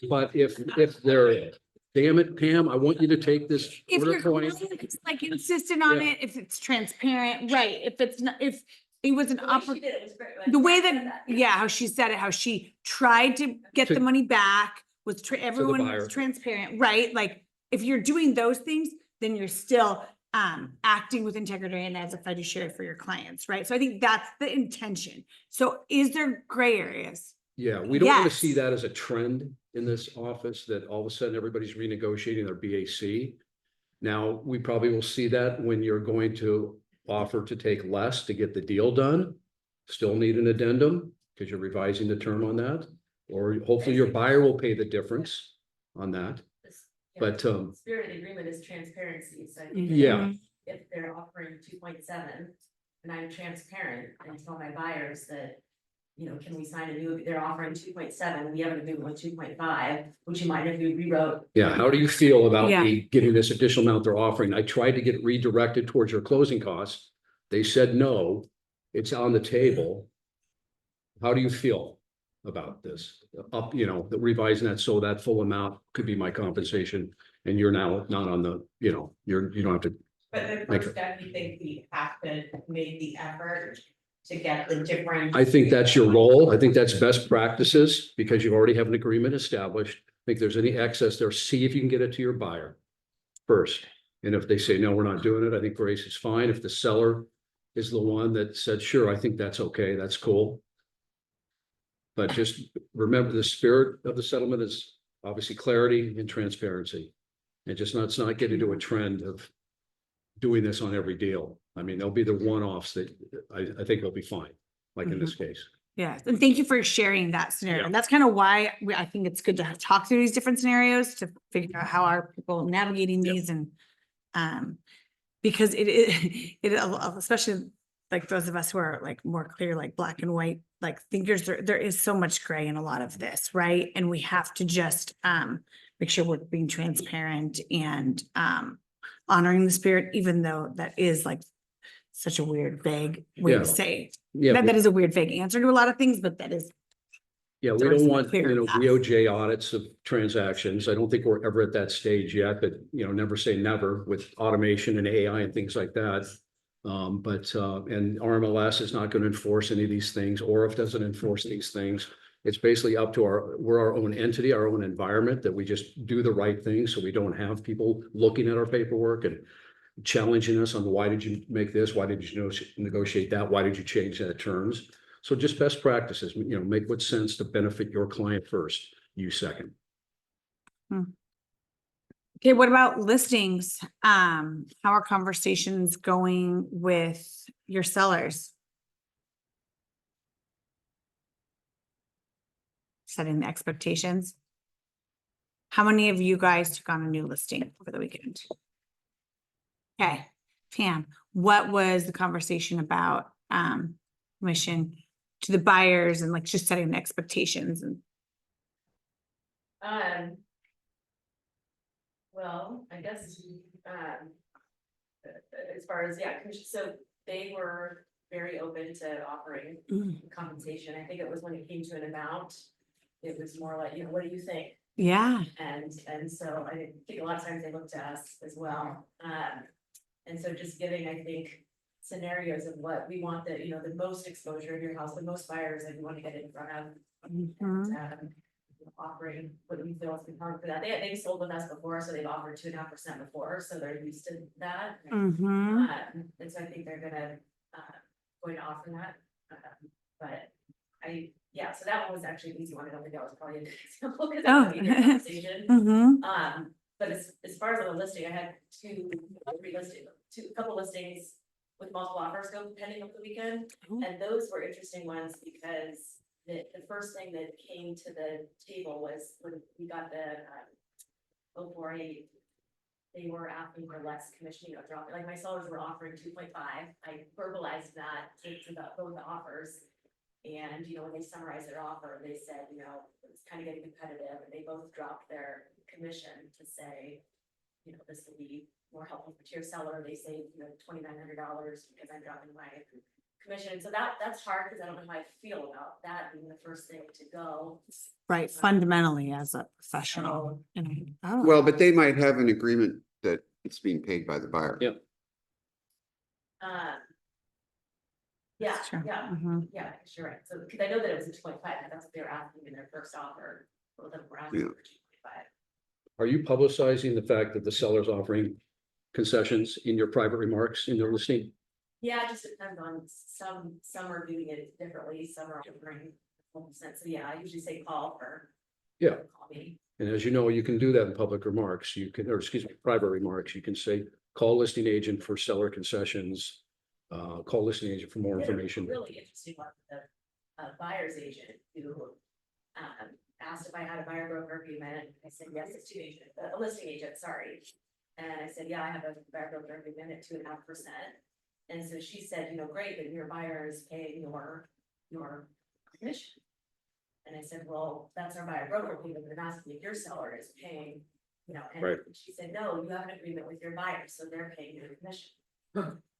But if they're, damn it, Pam, I want you to take this If order your point. client is like insistent on Yeah. it, if it's transparent, right? If it's not, if it was an The way she opportunity. did it was great. The way Said that, yeah, how she said it, how she tried to get To- the money back, was everyone buyer. was transparent, right? Like, if you're doing those things, then you're still acting with integrity and as a fiduciary for your clients, right? So I think that's the intention. So is there gray areas? Yeah, we don't want to see Yes. that as a trend in this office, that all of a sudden everybody's renegotiating their BAC. Now, we probably will see that when you're going to offer to take less to get the deal done. Still need an addendum because you're revising the term on that. or hopefully your buyer will pay the difference on that. But, Spirit of the agreement is transparency, so I think that yeah, if they're offering 2.7, and I'm transparent and tell my buyers that, you know, can we sign a new, they're offering 2.7, we have an agreement with 2.5, would you mind if we rewrote? yeah. How do you feel about Yeah. me getting this additional amount they're offering? I tried to get redirected towards your closing costs. They said no, it's on the table. How do you feel about this? Up, you know, revising that so that full amount could be my compensation and you're now not on the, you know, you don't have to. But the Make first step, you think we have to make the effort to get the different. I think that's your role. I think that's best practices because you already have an agreement established. I think there's any excess there, see if you can get it to your buyer first. And if they say, no, we're not doing it, I think Grace is fine. If the seller is the one that said, sure, I think that's okay, that's cool. But just remember the spirit of the settlement is obviously clarity and transparency. And just not, it's not getting to a trend of doing this on every deal. I mean, there'll be the one-offs that I think it'll be fine, like in this case. Yeah, and thank you for sharing that scenario. Yeah. And that's kind of why I think it's good to talk through these different scenarios to figure out how are people navigating these and because it especially like those of us who are like more clear, like black and white, like thinkers, there is so much gray in a lot of this, right? And we have to just make sure we're being transparent and honoring the spirit, even though that is like such a weird, vague way Yeah. to say. Yeah, That is a weird, vague answer to a lot of things, but that is. yeah, we there don't isn't a want, clear you know, path. DOJ audits of transactions. I don't think we're ever at that stage yet, but, you know, never say never with automation and AI and things like that. And RMLS is not going to enforce any of these things, or if doesn't enforce these things. It's basically up to we're our own entity, our own environment, that we just do the right thing. So we don't have people looking at our paperwork and challenging us on why did you make this? Why did you negotiate that? Why did you change that terms? So just best practices, you know, make what sense to benefit your client first, you second. Okay, what about listings? How are conversations going with your sellers? Setting the expectations. How many of you guys took on a new listing over the weekend? Okay, Pam, what was the conversation about commission to the buyers and like just setting the expectations and Well, I guess, as far as, yeah, commission, so they were very open to offering compensation. I think it was when it came to an amount, it was more like, you know, what do you think? yeah. And so I think a lot of times they look to us as well. And so just giving, I think, scenarios of what we want the, you know, the most exposure in your house, the most buyers that you want to get in front of. And, offering what we feel is compelling for that. They've sold with us before, so they've offered 2.5% before, so they're used to that. And so I think they're going to offer that. But yeah, so that one was actually an easy one. I don't think that was probably a good example because that was a good conversation. But as far as on the listing, I had a couple listings with multiple offers go pending over the weekend. And those were interesting ones because the first thing that came to the table was when we got the 048, they were asking for less commission, you know, drop it. Like my sellers were offering 2.5. I verbalized that to both the offers. And, you know, when they summarized their offer, they said, you know, it's kind of getting competitive, and they both dropped their commission to say, you know, this will be more helpful to your seller. They say, you know, $2,900 because I'm dropping my commission. So that's hard because I don't know how I feel about that being the first thing to go. Right, fundamentally as a professional. Well, but they might have an agreement that it's being paid by the buyer. Yeah. Yeah, That's true. yeah, yeah, you're right. So, because I know that it was a 2.5, and that's what they were asking in their first offer. Both of them were asking for 2.5. Are you publicizing the fact that the seller's offering concessions in your private remarks in their listing? Yeah, it just depends on some are doing it differently, some are offering 1%. So yeah, I usually say call me. And as you know, you can do that in public remarks. You can, or excuse me, private remarks. You can say, call listing agent for seller concessions. Call listing agent for more information. Really interesting one, the buyer's agent who asked if I had a buyer broker agreement. I said, yes, it's a listing agent, sorry. And I said, yeah, I have a buyer broker agreement at 2.5%. And so she said, great, but your buyer is paying your commission. And I said, well, that's our buyer broker agreement, but asking if your seller is paying, and Right. she said, no, you have an agreement with your buyer, so they're paying your commission.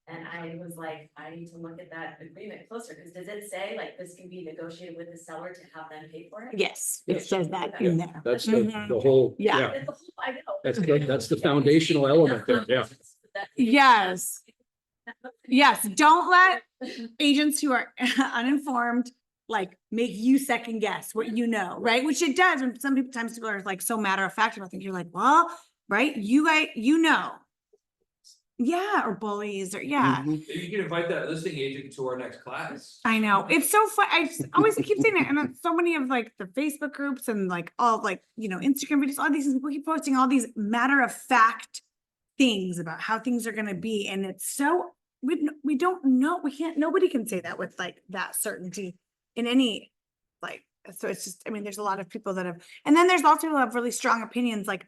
And I was like, I need to look at that agreement closer, because does it say like this can be negotiated with the seller to have them pay for it? Yes, it says that in there. That's Mhm. the whole, Yeah. yeah, It's the whole- I know. that's the foundational element there, yeah. Yes. Yes, don't let agents who are uninformed, like, make you second guess what you know, right? Which it does, and sometimes people are like so matter of fact about things, you're like, well, right, you guys, yeah, or bullies, or yeah. Mhm. You can invite that listing agent to our next class. I know, it's so fun, always keep saying it, and then so many of like the Facebook groups and like all like, Instagram videos, all these things, people keep posting all these matter of fact things about how things are gonna be, and it's so, we don't know, nobody can say that with like that certainty in any, like, so it's just, there's a lot of people that have, and then there's also people who have really strong opinions, like,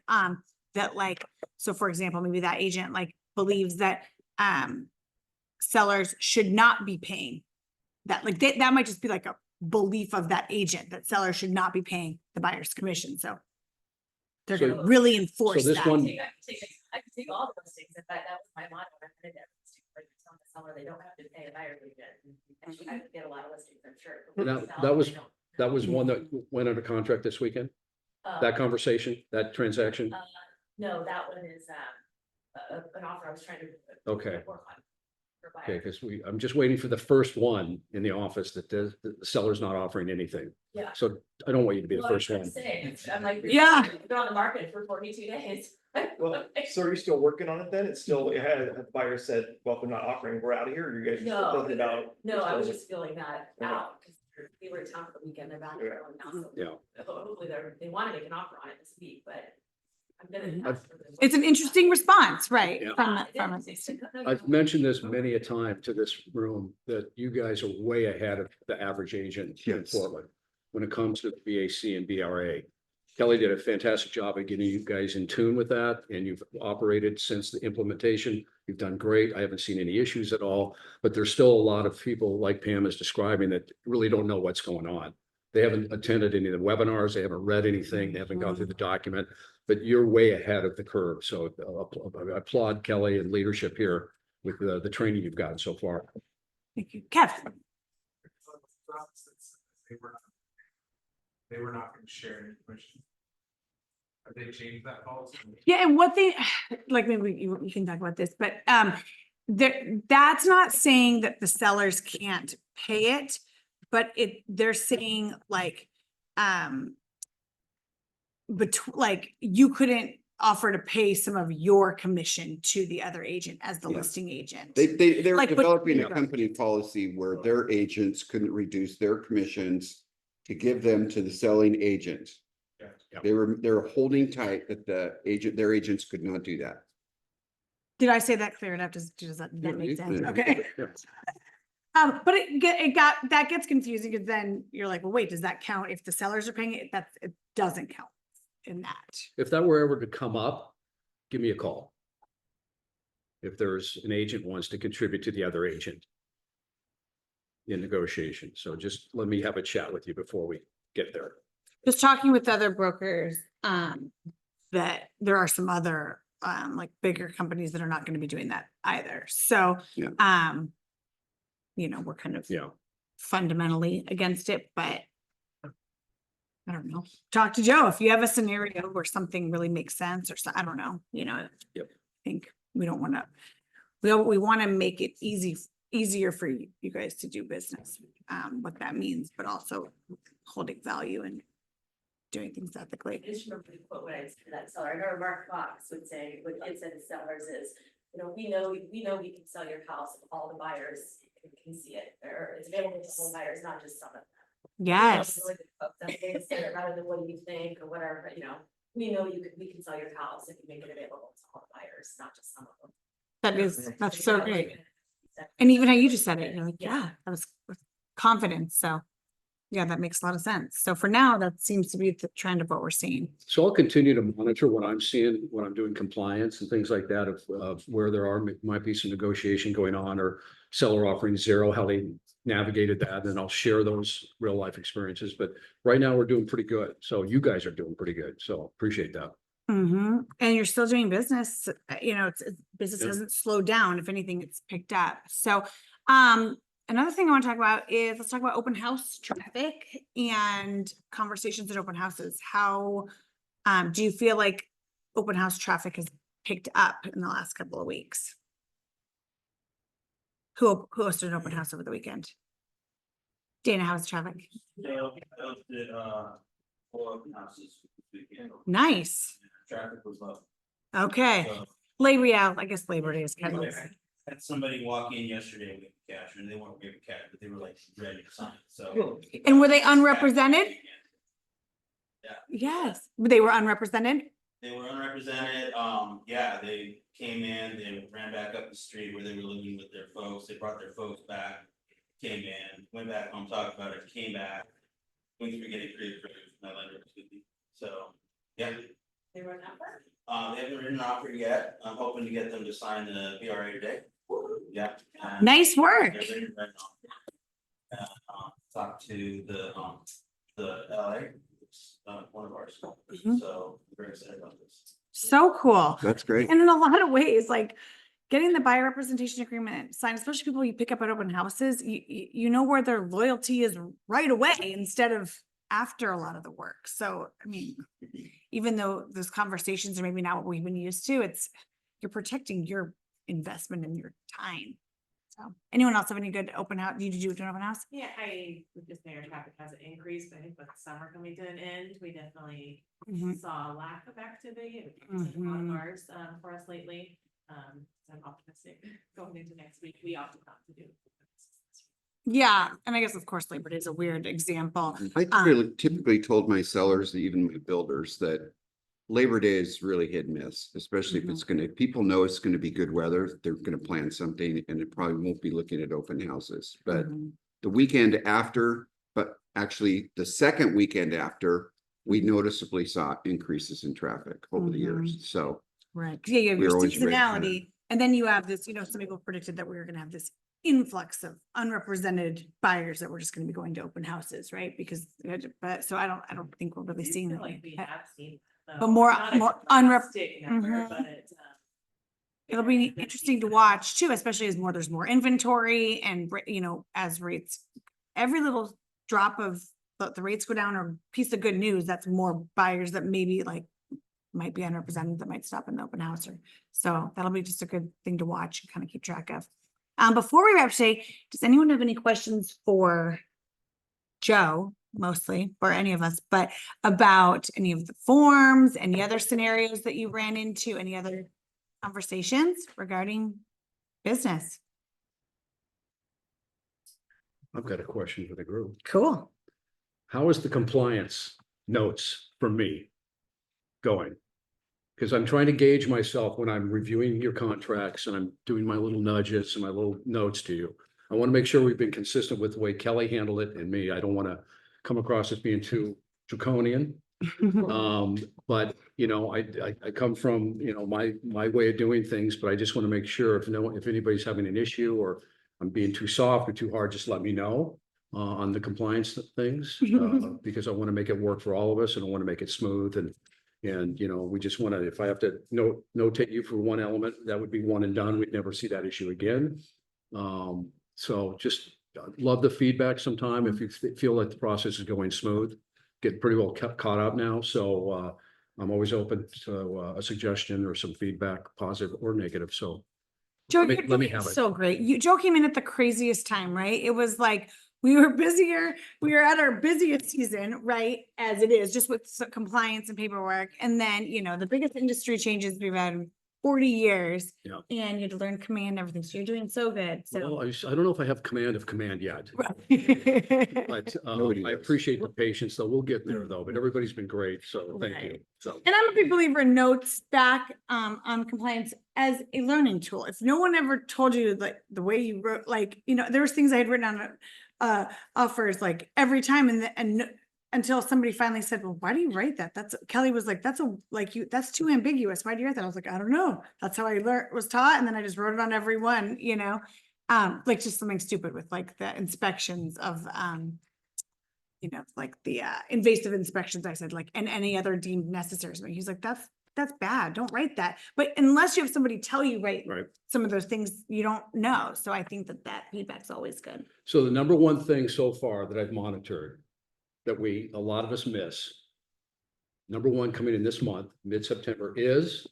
that like, so for example, maybe that agent like believes that, sellers should not be paying that, like, that might just be like a belief of that agent, that sellers should not be paying the buyer's commission, so they're So- gonna really enforce this that. one- I can take all the listings, in fact, that was my motto, I did everything, like, tell the seller they don't have to pay a buyer agent. And I would get a lot of listings, I'm sure. but And with the that seller, was- they don't. That was one that went under contract this weekend, that conversation, that transaction? No, that one is, an offer I was trying to. Okay. Work on. For Okay, buyers. because I'm just waiting for the first one in the office that the seller's not offering anything. Yeah. So I don't want you to be the Well, first I'm one. saying, I'm like. Yeah. We've been on the market for 42 days. Well, so are you still working on it then? It's still, it had a buyer said, well, if they're not offering, we're out of here, or you guys are still No. talking about? No, I was just filling that Okay. out, because they were in town for the weekend, they're back here now, so. Yeah. Hopefully they want to make an offer on it this week, but I'm Mhm. gonna. ask for the- It's an interesting response, right? Yeah. From It is. I've mentioned this many a time to this room, that you guys are way ahead of the average agent in Yes. Portland when it comes to BAC and BRA. Kelly did a fantastic job of getting you guys in tune with that, and you've operated since the implementation. You've done great. I haven't seen any issues at all, but there's still a lot of people, like Pam is describing, that really don't know what's going on. They haven't attended any of the webinars, they haven't read anything, they haven't gone through the document, but you're way ahead of the curve. So I applaud Kelly and leadership here with the training you've gotten so far. Thank you. Kev? They were not gonna share any information. Have they changed that policy? Yeah, and what they, like, maybe you can talk about this, but, that's not saying that the sellers can't pay it, but they're saying like, like, you couldn't offer to pay some of your commission to the other agent as the Yeah. listing agent. They're Like, but- developing Yeah. a company policy where their agents couldn't reduce their commissions to give them to the selling agent. Yeah. They're holding tight that their agents could not do that. Did I say that clear enough? Does that Yeah, make you- sense? yeah. Okay. But that gets confusing, because then you're like, well, wait, does that count if the sellers are paying it? It doesn't count in that. If that were ever to come up, give me a call. If there's an agent who wants to contribute to the other agent in negotiation. So just let me have a chat with you before we get there. Just talking with other brokers, that there are some other, like bigger companies that are not gonna be doing that either. So, Yeah. we're kind of Yeah. fundamentally against it, but I don't know. Talk to Joe if you have a scenario where something really makes sense, or I don't know, Yep. I think we don't wanna, we wanna make it easier for you guys to do business, what that means, but also holding value and doing things ethically. I just remember the quote when I said that seller, I remember Mark Fox would say, what it said to sellers is, we know we can sell your house if all the buyers can see it, or it's available to all buyers, not just some of them. Yes. Really good quote. That's the way to say it, rather than what do you think or whatever, but we know we can sell your house if you make it available to all buyers, not just some of them. That's so great. And even how you just said it, you're like, yeah, that was with confidence, so. Yeah, that makes a lot of sense. So for now, that seems to be the trend of what we're seeing. So I'll continue to monitor what I'm seeing, when I'm doing compliance and things like that of where there might be some negotiation going on or seller offering zero, how they navigated that, and I'll share those real life experiences. But right now we're doing pretty good. So you guys are doing pretty good. So appreciate that. Mm-hmm. And you're still doing business, business Yeah. hasn't slowed down. If anything, it's picked up. So, another thing I want to talk about is, let's talk about open house traffic and conversations at open houses. How, do you feel like open house traffic has picked up in the last couple of weeks? Who hosted an open house over the weekend? Dana, how's traffic? Hosted, 4 open houses this weekend. Nice. Traffic was low. Okay. So, I guess Labor Day is kind of. had somebody walk in yesterday with cash, and they weren't giving cash, but they were like ready to sign, so. And were they unrepresented? Yeah. Yes, they were unrepresented. They were unrepresented, yeah, they came in, they ran back up the street where they were living with their folks, they brought their folks back. Came in, went back home, talked about it, came back. Went through getting pre-approved, my lender was with me, so, yeah. They were not. They haven't written an offer yet, I'm hoping to get them to sign the PRA today. Yeah. and Nice work. they're ready to write an offer. Talk to the LA, it's, one of ours, Mhm. so very excited about this. So cool. That's great. And in a lot of ways, like getting the buyer representation agreement signed, especially people you pick up at open houses, you know where their loyalty is right away instead of after a lot of the work. So, I mean, even though those conversations are maybe not what we've been used to, you're protecting your investment and your time. So, anyone else have any good open house? Did you do an open house? Yeah, with this mayor traffic hasn't increased, but I think with summer coming to an end, we definitely Mhm. saw a lack of activity. And a lot of Mhm. ours, for us lately. So I'm optimistic going into next week. We opted not to do. Yeah, and I guess of course Labor Day is a weird example. I typically told my sellers, even my builders, that Labor Day is really hit and miss, especially if it's gonna, people know it's gonna be good weather, they're gonna plan something, and it probably won't be looking at open houses. But Mhm. the weekend after, but actually the second weekend after, we noticeably saw increases in traffic over the years. So Right, 'cause yeah, you have We're your always ready for that. seasonality, and then you have this, some people predicted that we were gonna have this influx of unrepresented buyers that were just gonna be going to open houses, right? Because, but, so I don't think we're really We seeing feel that. like we yet. have seen. that, But though. more- Not a more unrep- drastic number, Mhm. but, It'll be interesting to watch too, especially as there's more inventory and, as rates, every little drop of the rates go down or piece of good news, that's more buyers that maybe might be unrepresented that might stop in the open house so that'll be just a good thing to watch and kind of keep track of. Before we wrap today, does anyone have any questions for Joe, mostly, or any of us, but about any of the forms, any other scenarios that you ran into, any other conversations regarding business? I've got a question for the group. Cool. How is the compliance notes from me going? Because I'm trying to gauge myself when I'm reviewing your contracts and I'm doing my little nudges and my little notes to you. I want to make sure we've been consistent with the way Kelly handled it and me. I don't want to come across as being too draconian. But I come from, my way of doing things, but I just want to make sure if anybody's having an issue or I'm being too soft or too hard, just let me know on the compliance things. Because I want to make it work for all of us and I want to make it smooth and we just want to, if I have to notate you for one element, that would be one and done. We'd never see that issue again. So just love the feedback sometime if you feel like the process is going smooth. Get pretty well caught up now. So I'm always open to a suggestion or some feedback, positive or negative. So Joe, let me you're doing have it. so great. Joe came in at the craziest time, right? It was like, we were busier, we were at our busiest season, right? As it is, just with compliance and paperwork. And then, the biggest industry changes we've had in 40 years. Yeah. And you had to learn command and everything. So you're doing so good. Well, So. I don't know if I have command of command yet, Right. but Nobody I does. appreciate the patience, though. We'll get there though, but everybody's been great. So thank you. Right. So. And I'm a big believer in notes back on compliance as a learning tool. If no one ever told you like the way you wrote, there was things I had written on offers like every time and until somebody finally said, well, why do you write that? Kelly was like, that's too ambiguous. Why do you write that? I was like, I don't know. That's how I was taught. And then I just wrote it on every one, like just something stupid with like the inspections of, like the invasive inspections, I said like, and any other deemed necessary. So he's like, that's bad. Don't write that. But unless you have somebody tell you, right, some of those things you don't know. So I think that feedback's always good. So the number one thing so far that I've monitored that a lot of us miss, number one coming in this month, mid-September, is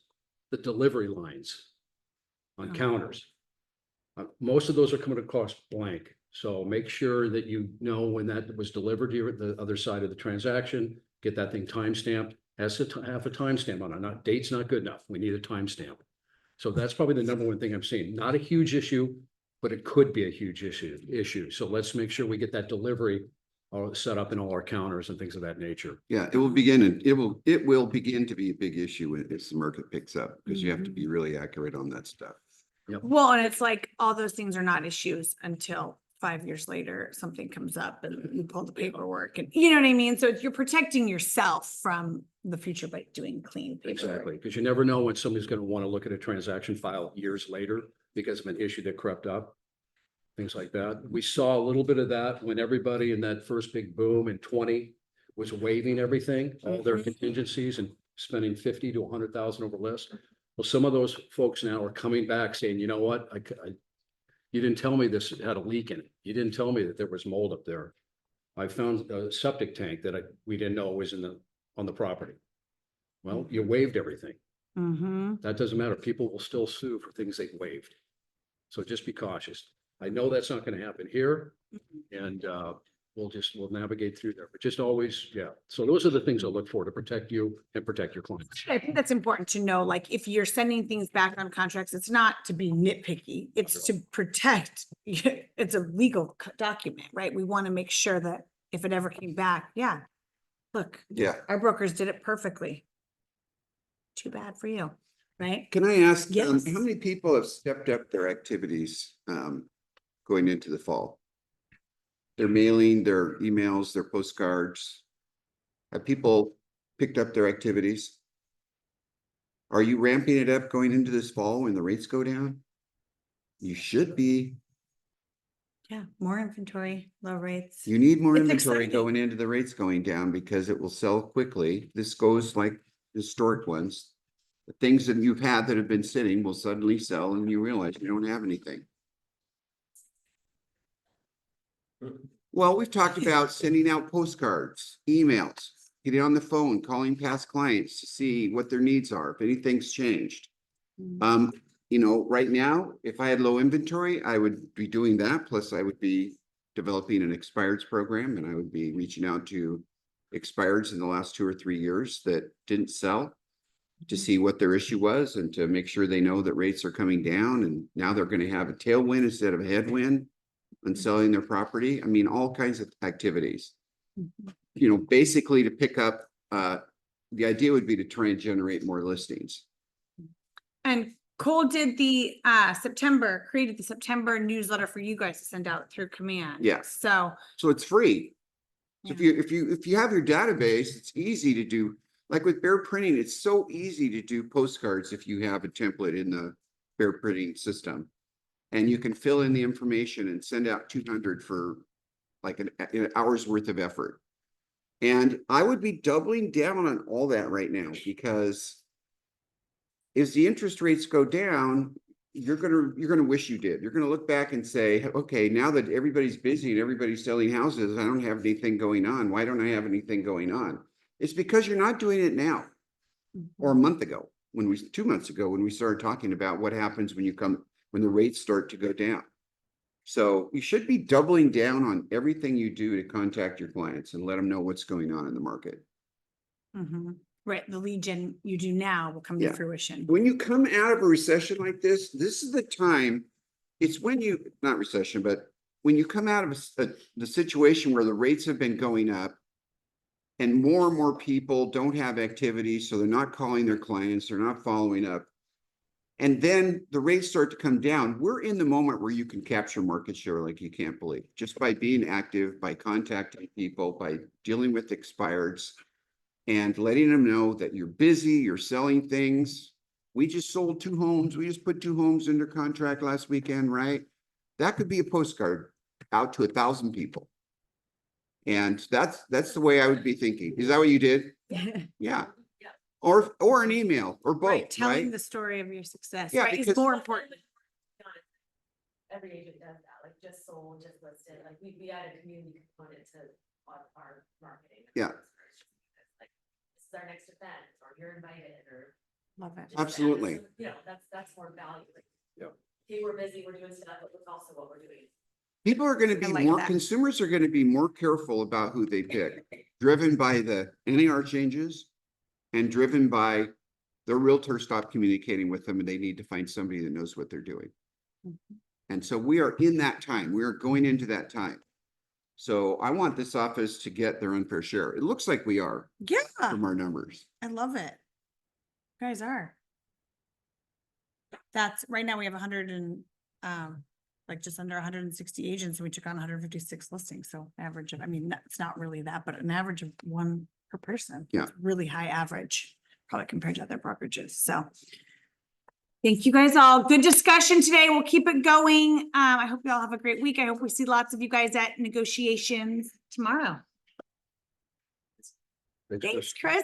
the delivery lines on counters. Most of those are coming across blank. So make sure that you know when that was delivered to you at the other side of the transaction, get that thing time-stamped, has to have a timestamp on it. Date's not good enough. We need a timestamp. So that's probably the number one thing I'm seeing. Not a huge issue, but it could be a huge issue. So let's make sure we get that delivery set up in all our counters and things of that nature. Yeah, it will begin to be a big issue if the market picks up, because you have to be really accurate on that stuff. Well, and it's like all those things are not issues until 5 years later, something comes up and you pull the paperwork and you know what I mean? So you're protecting yourself from the future by doing clean paperwork. Exactly, because you never know when somebody's going to want to look at a transaction file years later because of an issue that crept up, things like that. We saw a little bit of that when everybody in that first big boom in 20 was waiving everything, all their contingencies and spending 50 to 100,000 over list. Well, some of those folks now are coming back saying, you know what, you didn't tell me this had a leak in it. You didn't tell me that there was mold up there. I found a septic tank that we didn't know was on the property. Well, you waived everything. That doesn't matter. People will still sue for things they waived. So just be cautious. I know that's not going to happen here, and we'll navigate through there. But just always, So those are the things I look for to protect you and protect your clients. I think that's important to know, like if you're sending things back on contracts, it's not to be nitpicky, it's to protect. It's a legal document, right? We want to make sure that if it ever came back, look, our brokers did it perfectly. Too bad for you, right? Can I ask, Yes. how many people have stepped up their activities going into the fall? Their mailing, their emails, their postcards. Have people picked up their activities? Are you ramping it up going into this fall when the rates go down? You should be. Yeah, more inventory, low rates. You need more It's inventory exciting. going into the rates going down because it will sell quickly. This goes like historic ones. The things that you've had that have been sitting will suddenly sell and you realize you don't have anything. Well, we've talked about sending out postcards, emails, getting on the phone, calling past clients to see what their needs are, if anything's changed. Right now, if I had low inventory, I would be doing that. Plus I would be developing an expireds program and I would be reaching out to expireds in the last 2 or 3 years that didn't sell to see what their issue was and to make sure they know that rates are coming down and now they're going to have a tailwind instead of a headwind on selling their property. I mean, all kinds of activities, basically to pick up, the idea would be to try and generate more listings. And Cole did created the September newsletter for you guys to send out through Command. Yes. So it's free. So if you have your database, it's easy to do. Like with Bear Printing, it's so easy to do postcards if you have a template in the Bear Printing system. And you can fill in the information and send out 200 for like an hour's worth of effort. And I would be doubling down on all that right now because as the interest rates go down, you're gonna wish you did. You're gonna look back and say, okay, now that everybody's busy and everybody's selling houses, I don't have anything going on. Why don't I have anything going on? It's because you're not doing it now. Or a month ago, 2 months ago, when we started talking about what happens when the rates start to go down. So you should be doubling down on everything you do to contact your clients and let them know what's going on in the market. Right, the lead gen you do now will come to fruition. When you come out of a recession like this is the time. It's when not recession, but when you come out of the situation where the rates have been going up and more people don't have activity, so they're not calling their clients, they're not following up. And then the rates start to come down. We're in the moment where you can capture market share like you can't believe, just by being active, by contacting people, by dealing with expireds and letting them know that you're busy, you're selling things. We just sold 2 homes. We just put 2 homes under contract last weekend, right? That could be a postcard out to 1,000 people. And that's the way I would be thinking. Is that what you did? Yeah. Or an email or both, Right, telling right? the story of your success, Yeah, right, is because- more important. Every agent does that, like just sold, just listed, like we add a community component to our marketing. Yeah. Like, this is our next event, or you're invited, or. Love it. just add Absolutely. some- You know, that's more value. Like, Yeah. hey, we're busy, we're doing stuff, but look also what we're doing. People are gonna be I like more, that. consumers are gonna be more careful about who they pick, driven by the NAR changes and driven by the realtor stopped communicating with them and they need to find somebody that knows what they're doing. Mhm. And so we are in that time. We are going into that time. So I want this office to get their unfair share. It looks like we are Yeah, from our numbers. I love it. You guys are. That's, right now we have 100 and, like just under 160 agents, and we took on 156 listings, so average of, I mean, that's not really that, but an average of 1 per person. Yeah. It's really high average, probably compared to other brokerages, so. Thank you guys all. Good discussion today. We'll keep it going. I hope you all have a great week. I hope we see lots of you guys at negotiations tomorrow. Thanks, Chris.